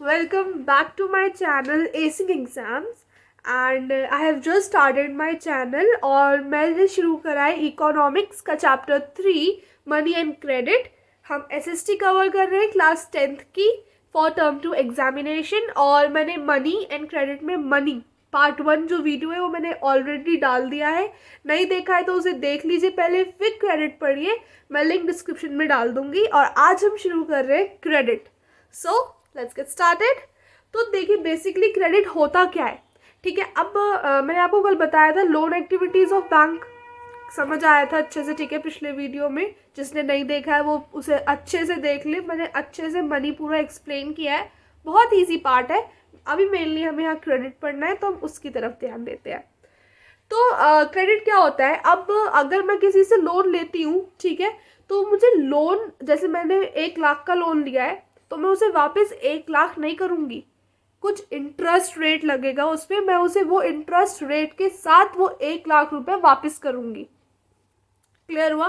welcome back to my channel Acing Exams and I have just started my channel और मैंने शुरू करा है इकोनॉमिक्स का चैप्टर 3 मनी एंड क्रेडिट। हम एसएसटी कवर कर रहे हैं क्लास 10th की फॉर टर्म 2 एग्जामिनेशन और मैंने मनी एंड क्रेडिट में मनी पार्ट 1 जो वीडियो है वो मैंने ऑलरेडी डाल दिया है। नहीं देखा है तो उसे देख लीजिए पहले, फिर क्रेडिट पढ़िए। मैं लिंक डिस्क्रिप्शन में डाल दूंगी और आज हम शुरू कर रहे हैं credit. So let's get started. तो देखिए बेसिकली क्रेडिट होता क्या है, ठीक है। अब मैंने आपको कल बताया था लोन एक्टिविटीज़ ऑफ बैंक, समझ आया था अच्छे से, ठीक है। पिछले वीडियो में जिसने नहीं देखा है वो उसे अच्छे से देख ले, मैंने अच्छे से मनी पूरा एक्सप्लेन किया है, बहुत ईजी पार्ट है। अभी मेनली हमें यहाँ क्रेडिट पढ़ना है तो हम उसकी तरफ ध्यान देते हैं। तो क्रेडिट क्या होता है, अब अगर मैं किसी से लोन लेती हूँ, ठीक है, तो मुझे लोन, जैसे मैंने 1 लाख का लोन लिया है तो मैं उसे वापस 1 लाख नहीं करूँगी, कुछ इंटरेस्ट रेट लगेगा उस पर, मैं उसे वो इंटरेस्ट रेट के साथ वो 1 लाख रुपए वापस करूँगी। क्लियर हुआ?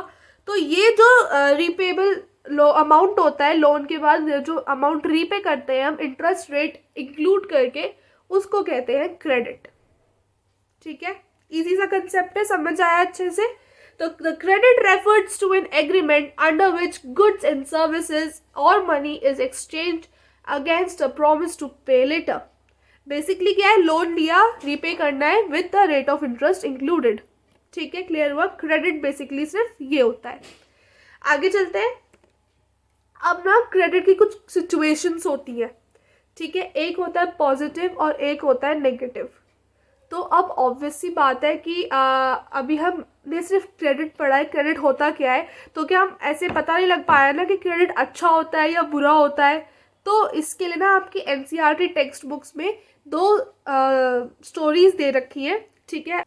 तो ये जो रीपेबल अमाउंट होता है लोन के बाद, जो अमाउंट रीपे करते हैं हम इंटरेस्ट रेट इंक्लूड करके, उसको कहते हैं क्रेडिट। ठीक है, इजी सा कंसेप्ट है, समझ आया अच्छे से। तो the credit refers to an agreement under which goods and services or money is exchanged against a promise to pay later. Basically क्या है, लोन लिया, रीपे करना है with the rate of interest included. ठीक है, क्लियर हुआ? Credit basically सिर्फ ये होता है। आगे चलते हैं। अब ना क्रेडिट की कुछ सिचुएशंस होती है, ठीक है। एक होता है पॉजिटिव और एक होता है नेगेटिव। तो अब ऑब्वियस सी बात है कि अभी हमने सिर्फ क्रेडिट पढ़ा है, क्रेडिट होता क्या है, तो क्या हम ऐसे पता नहीं लग पाया ना कि क्रेडिट अच्छा होता है या बुरा होता है। तो इसके लिए ना आपकी एनसीईआरटी टेक्स्ट बुक्स में 2 स्टोरीज दे रखी हैं, ठीक है।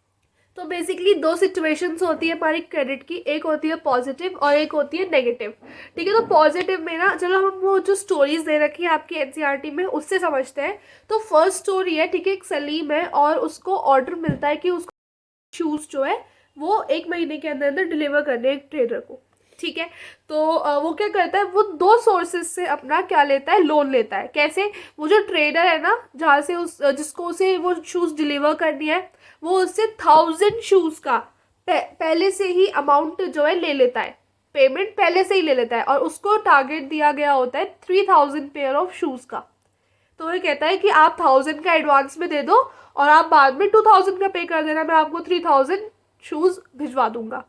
तो बेसिकली 2 सिचुएशंस होती है हमारी क्रेडिट की, एक होती है पॉजिटिव और एक होती है नेगेटिव, ठीक है। तो पॉजिटिव में ना, चलो हम वो जो स्टोरीज दे रखी है आपकी एनसीईआरटी में उससे समझते हैं। तो फर्स्ट स्टोरी है, ठीक है, एक सलीम है और उसको ऑर्डर मिलता है कि उसको शूज़ जो है वो 1 महीने के अंदर अंदर डिलीवर करने हैं एक ट्रेडर को, ठीक है। तो वो क्या करता है, वो 2 सोर्सेज से अपना क्या लेता है, लोन लेता है। कैसे? वो जो ट्रेडर है ना, जहाँ से जिसको उसे वो शूज़ डिलीवर करनी है, वो उससे 1000 शूज़ का पहले से ही अमाउंट जो है ले लेता है, पेमेंट पहले से ही ले लेता है, और उसको टारगेट दिया गया होता है 3000 पेयर ऑफ शूज़ का। तो वो कहता है कि आप 1000 का एडवांस में दे दो और आप बाद में 2000 का पे कर देना, मैं आपको 3000 शूज़ भिजवा दूंगा,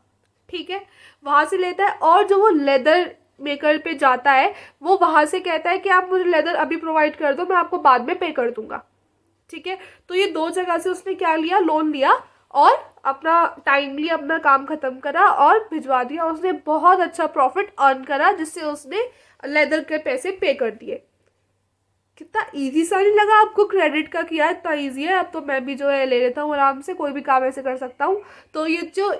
ठीक है। वहाँ से लेता है। और जो वो लेदर मेकर पे जाता है, वो वहाँ से कहता है कि आप मुझे लेदर अभी प्रोवाइड कर दो, मैं आपको बाद में पे कर दूंगा, ठीक है। तो ये 2 जगह से उसने क्या लिया, लोन लिया और अपना टाइमली अपना काम खत्म करा और भिजवा दिया। उसने बहुत अच्छा प्रॉफिट अर्न करा, जिससे उसने लेदर के पैसे पे कर दिए। कितना इजी सा नहीं लगा आपको? क्रेडिट का किया है, इतना इजी है। अब तो मैं भी जो है ले लेता हूँ आराम से, कोई भी काम ऐसे कर सकता हूँ। तो ये जो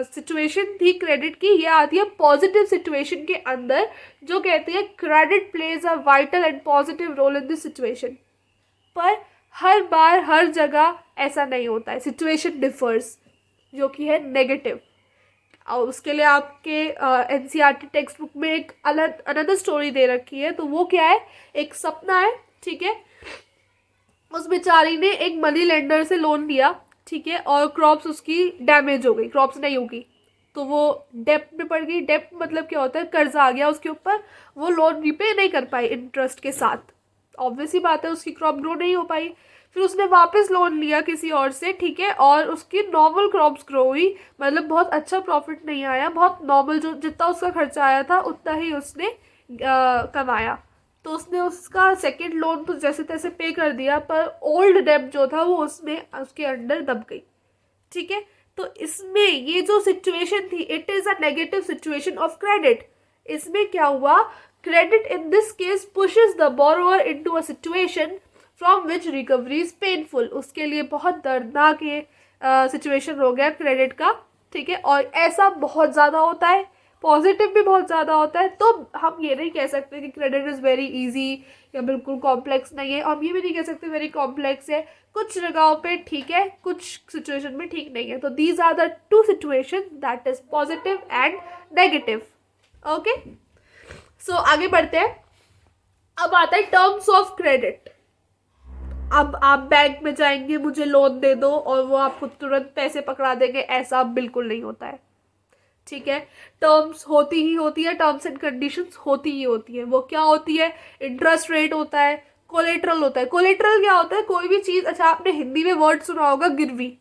सिचुएशन थी क्रेडिट की, ये आती है पॉजिटिव सिचुएशन के अंदर, जो कहती है credit plays a vital and positive role in this situation. पर हर बार हर जगह ऐसा नहीं होता है, सिचुएशन डिफर्स, जो कि है नेगेटिव। और उसके लिए आपके एनसीईआरटी टेक्स्ट बुक में एक अलग अनदर स्टोरी दे रखी है। तो वो क्या है, एक सपना है, ठीक है। उस बेचारी ने एक मनी लेंडर से लोन लिया, ठीक है, और क्रॉप्स उसकी डैमेज हो गई, क्रॉप्स नहीं होगी, तो वो डेप्ट में पड़ गई। डेप्ट मतलब क्या होता है, कर्जा आ गया उसके ऊपर, वो लोन रीपे नहीं कर पाई इंटरेस्ट के साथ। ऑब्वियस ही बात है, उसकी क्रॉप ग्रो नहीं हो पाई। फिर उसने वापस लोन लिया किसी और से, ठीक है, और उसकी नॉर्मल क्रॉप्स ग्रो हुई, मतलब बहुत अच्छा प्रॉफिट नहीं आया, बहुत नॉर्मल, जो जितना उसका खर्चा आया था उतना ही उसने कमाया। तो उसने उसका सेकंड लोन तो जैसे तैसे पे कर दिया, पर ओल्ड डेब्ट जो था वो उसमें उसके अंडर दब गई, ठीक है। तो इसमें ये जो सिचुएशन थी, it is a negative situation of credit. इसमें क्या हुआ, credit in this case pushes the borrower into a situation from which recovery is painful. उसके लिए बहुत दर्दनाक ये सिचुएशन हो गया क्रेडिट का, ठीक है। और ऐसा बहुत ज़्यादा होता है, पॉजिटिव भी बहुत ज़्यादा होता है। तो हम ये नहीं कह सकते कि क्रेडिट इज़ वेरी इजी या बिल्कुल कॉम्प्लेक्स नहीं है, हम ये भी नहीं कह सकते वेरी कॉम्प्लेक्स है। कुछ जगहों पे ठीक है, कुछ सिचुएशन में ठीक नहीं है। तो these are the 2 situation, that is positive and negative. Okay, so आगे बढ़ते हैं। अब आता है टर्म्स ऑफ क्रेडिट। अब आप बैंक में जाएंगे, मुझे लोन दे दो, और वो आपको तुरंत पैसे पकड़ा देंगे, ऐसा बिल्कुल नहीं होता है। ठीक है, टर्म्स होती ही होती है, टर्म्स एंड कंडीशंस होती ही होती है। वो क्या होती है? इंटरेस्ट रेट होता है, कोलेट्रल होता है। कोलेट्रल क्या होता है? कोई भी चीज, अच्छा आपने हिंदी में वर्ड सुना होगा गिरवी,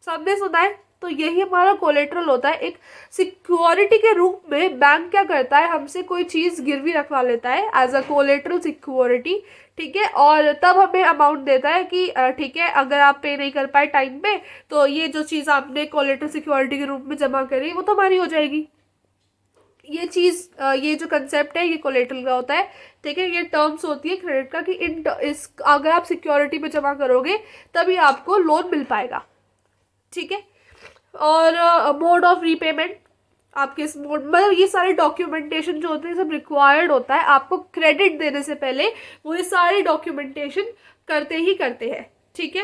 सबने सुना है, तो यही हमारा कोलेट्रल होता है। एक सिक्योरिटी के रूप में बैंक क्या करता है, हमसे कोई चीज गिरवी रखवा लेता है एज अ कोलेट्रल सिक्योरिटी। ठीक है, और तब हमें अमाउंट देता है कि ठीक है, अगर आप पे नहीं कर पाए टाइम पे, तो ये जो चीज़ आपने कोलेट्रल सिक्योरिटी के रूप में जमा करी वो तो हमारी हो जाएगी। ये चीज़, ये जो कंसेप्ट है ये कोलेट्रल का होता है। ठीक है, ये टर्म्स होती है क्रेडिट का कि इस अगर आप सिक्योरिटी पे जमा करोगे तभी आपको लोन मिल पाएगा। ठीक है, और मोड ऑफ रीपेमेंट, आपके इस मोड, मतलब ये सारे डॉक्यूमेंटेशन जो होते हैं सब रिक्वायर्ड होता है आपको क्रेडिट देने से पहले, वो ये सारे डॉक्यूमेंटेशन करते ही करते हैं। ठीक है,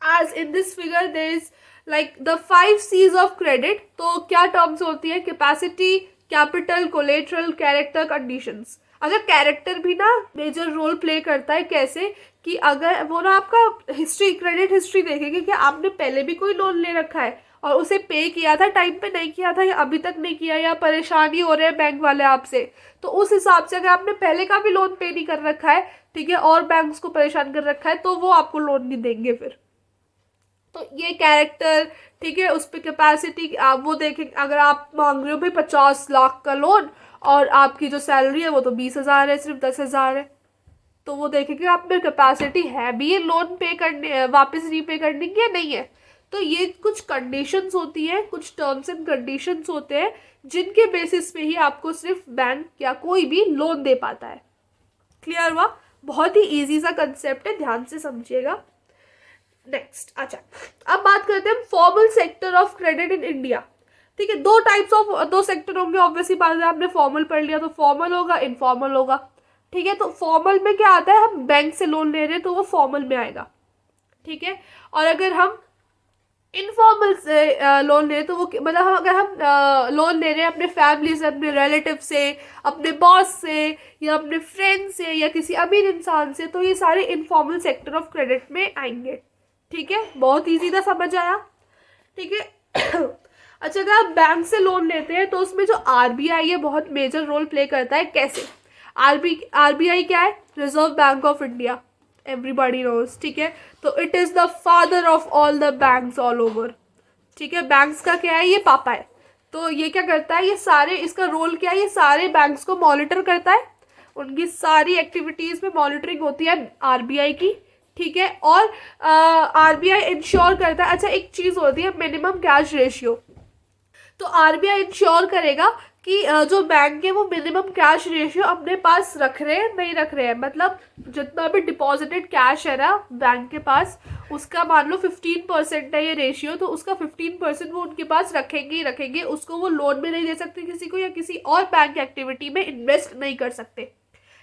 as in this figure there is like the 5 C's of credit. तो क्या टर्म्स होती है? Capacity, capital, collateral, character, conditions. अगर कैरेक्टर भी ना मेजर रोल प्ले करता है, कैसे कि अगर वो ना आपका हिस्ट्री, क्रेडिट हिस्ट्री देखेंगे कि आपने पहले भी कोई लोन ले रखा है और उसे पे किया था, टाइम पे नहीं किया था, या अभी तक नहीं किया, या परेशानी हो रहे हैं बैंक वाले आपसे, तो उस हिसाब से अगर आपने पहले का भी लोन पे नहीं कर रखा है, ठीक है, और बैंक को परेशान कर रखा है, तो वो आपको लोन नहीं देंगे फिर। तो ये कैरेक्टर, ठीक है, उस पर कैपेसिटी आप वो देखें, अगर आप मांग रहे हो भाई 50 लाख का लोन और आपकी जो सैलरी है वो तो 20,000 है, सिर्फ 10,000 है, तो वो देखेंगे आप में कैपेसिटी है भी ये लोन पे करने, वापस रीपे करने की या नहीं है। तो ये कुछ कंडीशंस होती हैं, कुछ टर्म्स एंड कंडीशंस होते हैं जिनके बेसिस पे ही आपको सिर्फ बैंक या कोई भी लोन दे पाता है। क्लियर हुआ? बहुत ही इजी सा कंसेप्ट है, ध्यान से समझिएगा। नेक्स्ट, अच्छा अब बात करते हैं formal sector of credit in India. ठीक है, दो सेक्टर होंगे, ऑब्वियसली बात है, आपने फॉर्मल पढ़ लिया तो फॉर्मल होगा, इनफॉर्मल होगा। ठीक है, तो फॉर्मल में क्या आता है, हम बैंक से लोन ले रहे हैं तो वो फॉर्मल में आएगा। ठीक है, और अगर हम इनफॉर्मल से लोन ले तो वो मतलब अगर हम लोन ले रहे हैं अपने फैमिली से, अपने रिलेटिव से, अपने बॉस से, या अपने फ्रेंड से, या किसी अमीर इंसान से, तो ये सारे इनफॉर्मल सेक्टर ऑफ क्रेडिट में आएंगे। ठीक है, बहुत इजी था, समझ आया? ठीक है अच्छा, अगर आप बैंक से लोन लेते हैं तो उसमें जो आरबीआई है बहुत मेजर रोल प्ले करता है। कैसे? आरबीआई क्या है? Reserve Bank of India, everybody knows. ठीक है, तो it is the father of all the banks all over. ठीक है, बैंक्स का क्या है? ये पापा है। तो ये क्या करता है, ये सारे, इसका रोल क्या है, ये सारे बैंक्स को मॉनिटर करता है, उनकी सारी एक्टिविटीज में मॉनिटरिंग होती है आरबीआई की। ठीक है, और आरबीआई इंश्योर करता है, अच्छा एक चीज होती है मिनिमम कैश रेशियो, तो आरबीआई इंश्योर करेगा कि जो बैंक है वो मिनिमम कैश रेशियो अपने पास रख रहे हैं, नहीं रख रहे हैं, मतलब जितना भी डिपॉजिटेड कैश है ना बैंक के पास, उसका मान लो 15% है ये रेशियो, तो उसका 15% वो उनके पास रखेंगे ही रखेंगे, उसको वो लोन में नहीं दे सकते किसी को, या किसी और बैंक एक्टिविटी में इन्वेस्ट नहीं कर सकते।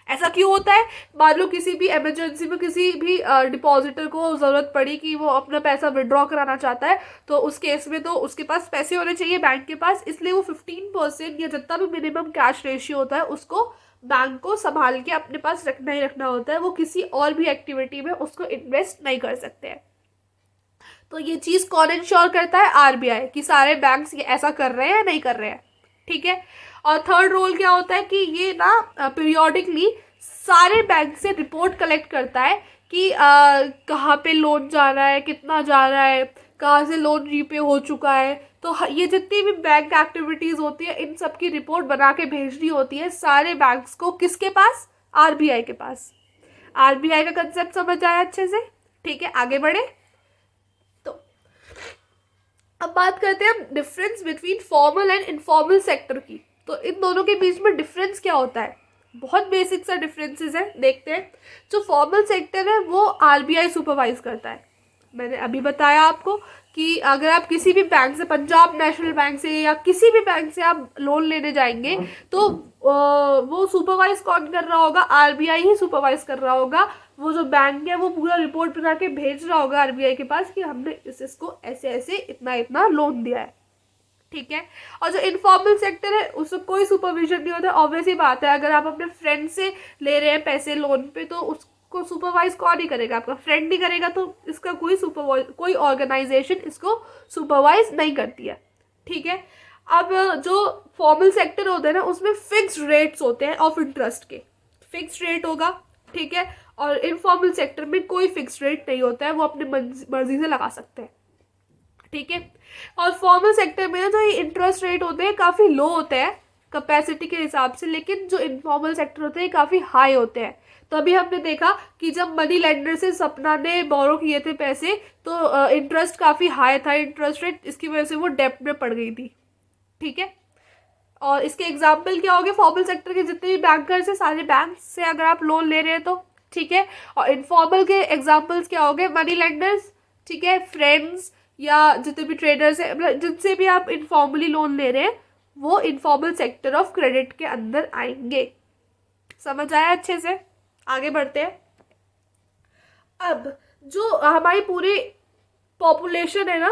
ऐसा क्यों होता है? मान लो किसी भी इमरजेंसी में किसी भी डिपॉजिटर को ज़रूरत पड़ी कि वो अपना पैसा विड्रॉ कराना चाहता है, तो उस केस में तो उसके पास पैसे होने चाहिए बैंक के पास, इसलिए वो 15% या जितना भी मिनिमम कैश रेशियो होता है उसको बैंक को संभाल के अपने पास रखना ही रखना होता है, वो किसी और भी एक्टिविटी में उसको इन्वेस्ट नहीं कर सकते हैं। तो ये चीज़ कौन इंश्योर करता है? आरबीआई, कि सारे बैंक्स ये ऐसा कर रहे हैं या नहीं कर रहे हैं। ठीक है, और थर्ड रोल क्या होता है कि ये ना पीरियोडिकली सारे बैंक से रिपोर्ट कलेक्ट करता है कि कहाँ पे लोन जा रहा है, कितना जा रहा है, कहाँ से लोन रीपे हो चुका है। तो ये जितनी भी बैंक एक्टिविटीज़ होती है इन सब की रिपोर्ट बना के भेजनी होती है सारे बैंक्स को, किसके पास? आरबीआई के पास। आरबीआई का कंसेप्ट समझ आया अच्छे से? ठीक है, आगे बढ़े। तो अब बात करते हैं difference between formal and informal sector की। तो इन दोनों के बीच में डिफरेंस क्या होता है? बहुत बेसिक सा डिफरेंसेस है, देखते हैं। जो फॉर्मल सेक्टर है वो आरबीआई सुपरवाइज करता है। मैंने अभी बताया आपको कि अगर आप किसी भी बैंक से, पंजाब नेशनल बैंक से या किसी भी बैंक से आप लोन लेने जाएंगे तो वो सुपरवाइज कौन कर रहा होगा? आरबीआई ही सुपरवाइज कर रहा होगा। वो जो बैंक है वो पूरा रिपोर्ट बना के भेज रहा होगा आरबीआई के पास कि हमने इसको ऐसे ऐसे इतना इतना लोन दिया है। ठीक है। और जो इनफॉर्मल सेक्टर है उसमें कोई सुपरविजन नहीं होता। ऑब्वियस ही बात है, अगर आप अपने फ्रेंड से ले रहे हैं पैसे लोन पे तो उसको सुपरवाइज कौन ही करेगा, आपका फ्रेंड नहीं करेगा, तो इसका कोई ऑर्गेनाइजेशन इसको सुपरवाइज नहीं करती है, ठीक है। अब जो फॉर्मल सेक्टर होता है ना उसमें फिक्स्ड रेट्स होते हैं ऑफ इंटरेस्ट के, फिक्स्ड रेट होगा, ठीक है। और इनफॉर्मल सेक्टर में कोई फिक्स्ड रेट नहीं होता है, वो अपनी मर्जी से लगा सकते हैं, ठीक है। और फॉर्मल सेक्टर में ना जो ये इंटरेस्ट रेट होते हैं काफ़ी लो होते हैं कैपेसिटी के हिसाब से, लेकिन जो इनफॉर्मल सेक्टर होते हैं काफ़ी हाई होते हैं। तो अभी हमने देखा कि जब मनी लेंडर से सपना ने बोरो किए थे पैसे तो इंटरेस्ट काफ़ी हाई था इंटरेस्ट रेट, इसकी वजह से वो डेप्ट में पड़ गई थी, ठीक है। और इसके एग्जाम्पल क्या हो गए, फॉर्मल सेक्टर के जितने भी बैंकर्स हैं सारे बैंक से अगर आप लोन ले रहे हैं तो, ठीक है। और इनफॉर्मल के एग्जाम्पल्स क्या हो गए, मनी लेंडर्स, ठीक है, फ्रेंड्स या जितने भी ट्रेडर्स हैं, मतलब जिनसे भी आप इनफॉर्मली लोन ले रहे हैं वो इनफॉर्मल सेक्टर ऑफ क्रेडिट के अंदर आएंगे। समझ आया अच्छे से? आगे बढ़ते हैं। अब जो हमारी पूरी पॉपुलेशन है ना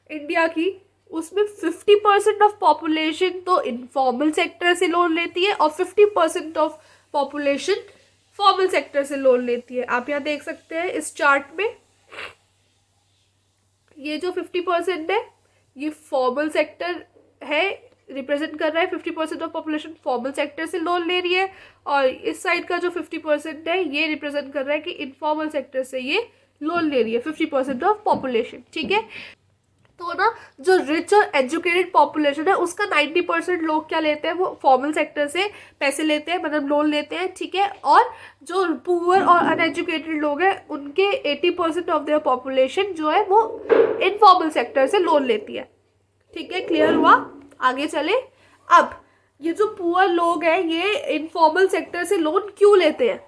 इंडिया की, उसमें 50% ऑफ पॉपुलेशन तो इनफॉर्मल सेक्टर से लोन लेती है और 50% ऑफ पॉपुलेशन फॉर्मल सेक्टर से लोन लेती है। आप यहाँ देख सकते हैं इस चार्ट में, ये जो 50% है ये फॉर्मल सेक्टर है, रिप्रेजेंट कर रहा है 50% ऑफ पॉपुलेशन फॉर्मल सेक्टर से लोन ले रही है, और इस साइड का जो 50% है ये रिप्रेजेंट कर रहा है कि इनफॉर्मल सेक्टर से ये लोन ले रही है 50% ऑफ पॉपुलेशन, ठीक है। तो ना जो रिच और एजुकेटेड पॉपुलेशन है उसका 90% लोग क्या लेते हैं, वो फॉर्मल सेक्टर से पैसे लेते हैं, मतलब लोन लेते हैं, ठीक है। और जो पुअर और अनएजुकेटेड लोग हैं उनके 80% ऑफ देयर पॉपुलेशन जो है वो इनफॉर्मल सेक्टर से लोन लेती है, ठीक है। क्लियर हुआ? आगे चले। अब ये जो पुअर लोग हैं ये इनफॉर्मल सेक्टर से लोन क्यों लेते हैं,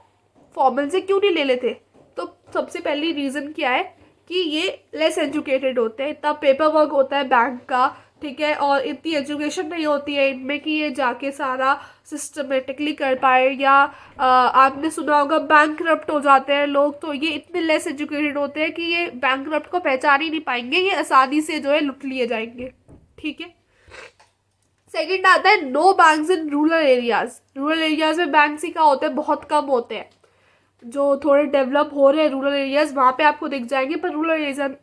फॉर्मल से क्यों नहीं ले लेते? तो सबसे पहली रीज़न क्या है कि ये लेस एजुकेटेड होते हैं, इतना पेपर वर्क होता है बैंक का, ठीक है, और इतनी एजुकेशन नहीं होती है इनमें कि ये जाके सारा सिस्टमेटिकली कर पाए, या आपने सुना होगा बैंक करप्ट हो जाते हैं लोग, तो ये इतने लेस एजुकेटेड होते हैं कि ये बैंक करप्ट को पहचान ही नहीं पाएंगे, ये आसानी से जो है लुट लिए जाएंगे, ठीक है। सेकंड आता है no banks in rural areas. Rural areas में बैंक्स ही क्या होते हैं, बहुत कम होते हैं। जो थोड़े डेवलप हो रहे हैं रूरल एरियाज वहाँ पे आपको दिख जाएंगे, पर रूरल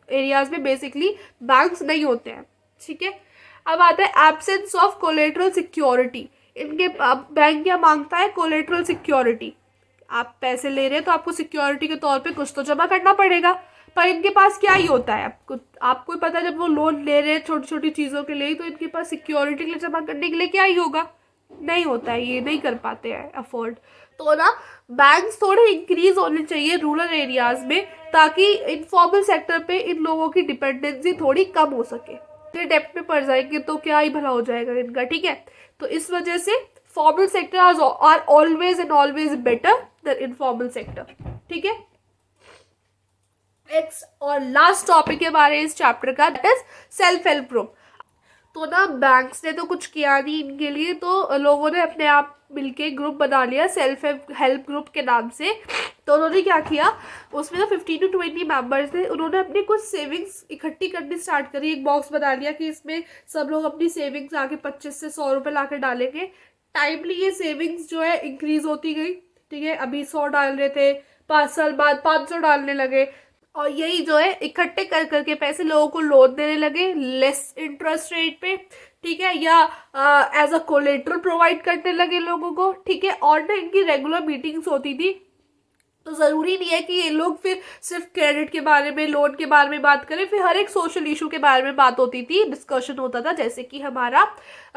एरियाज में बेसिकली बैंक्स नहीं होते हैं, ठीक है। अब आता है एब्सेंस ऑफ कोलेटरल सिक्योरिटी। इनके बैंक क्या मांगता है, कोलेटरल सिक्योरिटी। आप पैसे ले रहे हैं तो आपको सिक्योरिटी के तौर पे कुछ तो जमा करना पड़ेगा, पर इनके पास क्या ही होता है, आपको पता है जब वो लोन ले रहे हैं छोटी छोटी चीज़ों के लिए, तो इनके पास सिक्योरिटी के लिए जमा करने के लिए क्या ही होगा, नहीं होता है, ये नहीं कर पाते हैं अफोर्ड। तो ना बैंक्स थोड़े इंक्रीज होने चाहिए रूरल एरियाज में, ताकि इनफॉर्मल सेक्टर पे इन लोगों की डिपेंडेंसी थोड़ी कम हो सके। ये डेप्ट में पड़ जाएंगे तो क्या ही भला हो जाएगा इनका, ठीक है। तो इस वजह से formal sector are always and always better than informal sector, ठीक है। नेक्स्ट और लास्ट टॉपिक के बारे में इस चैप्टर का, that is self help group. तो ना बैंक्स ने तो कुछ किया नहीं इनके लिए, तो लोगों ने अपने आप मिलके ग्रुप बना लिया सेल्फ हेल्प ग्रुप के नाम से। तो उन्होंने क्या किया, उसमें ना 15 to 20 मेंबर्स थे, उन्होंने अपनी कुछ सेविंग्स इकट्ठी करनी स्टार्ट करी। एक बॉक्स बना लिया कि इसमें सब लोग अपनी सेविंग्स आके 25 से 100 रुपये ला कर डालेंगे। टाइमली ये सेविंग्स जो है इंक्रीज होती गई, ठीक है। अभी 100 डाल रहे थे, 5 साल बाद 500 डालने लगे, और यही जो है इकट्ठे कर करके पैसे लोगों को लोन देने लगे लेस इंटरेस्ट रेट पे, ठीक है, या एज अ कोलेटरल प्रोवाइड करने लगे लोगों को, ठीक है। और ना इनकी रेगुलर मीटिंग्स होती थी, तो ज़रूरी नहीं है कि ये लोग फिर सिर्फ क्रेडिट के बारे में, लोन के बारे में बात करें, फिर हर एक सोशल इशू के बारे में बात होती थी, डिस्कशन होता था, जैसे कि हमारा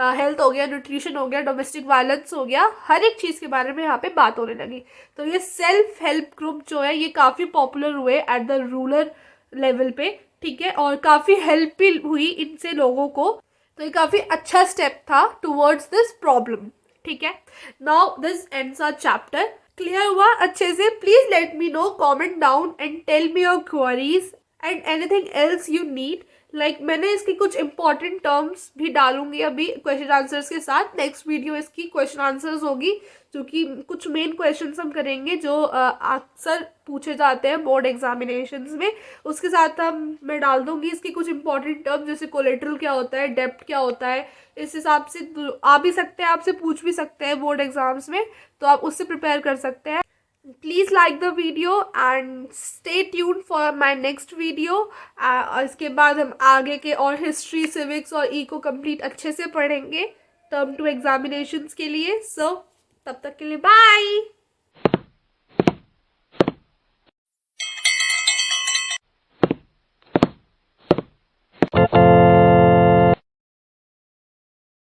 हेल्थ हो गया, न्यूट्रिशन हो गया, डोमेस्टिक वायलेंस हो गया, हर एक चीज़ के बारे में यहाँ पे बात होने लगी। तो ये सेल्फ हेल्प ग्रुप जो है ये काफ़ी पॉपुलर हुए एट द रूरल लेवल पे, ठीक है, और काफ़ी हेल्प भी हुई इनसे लोगों को। तो ये काफ़ी अच्छा स्टेप था टूवर्ड्स दिस प्रॉब्लम, ठीक है। Now this ends our chapter. Clear हुआ अच्छे से? Please let me know, comment down and tell me your queries and anything else you need मैंने इसकी कुछ इंपॉर्टेंट टर्म्स भी डालूंगी अभी क्वेश्चन आंसर्स के साथ। नेक्स्ट वीडियो इसकी क्वेश्चन आंसर्स होगी, जो कि कुछ मेन क्वेश्चंस हम करेंगे जो अक्सर पूछे जाते हैं बोर्ड एग्जामिनेशंस में। उसके साथ मैं डाल दूंगी इसकी कुछ इंपॉर्टेंट टर्म्स, जैसे कोलेट्रल क्या होता है, डेप्ट क्या होता है। इस हिसाब से आ भी सकते हैं, आपसे पूछ भी सकते हैं बोर्ड एग्जाम्स में, तो आप उससे प्रिपेयर कर सकते हैं। Please like the video and stay tuned for my next video. और इसके बाद हम आगे के और हिस्ट्री, सिविक्स और इको कंप्लीट अच्छे से पढ़ेंगे टर्म टू एग्जामिनेशंस के लिए। सो तब तक के लिए बाय।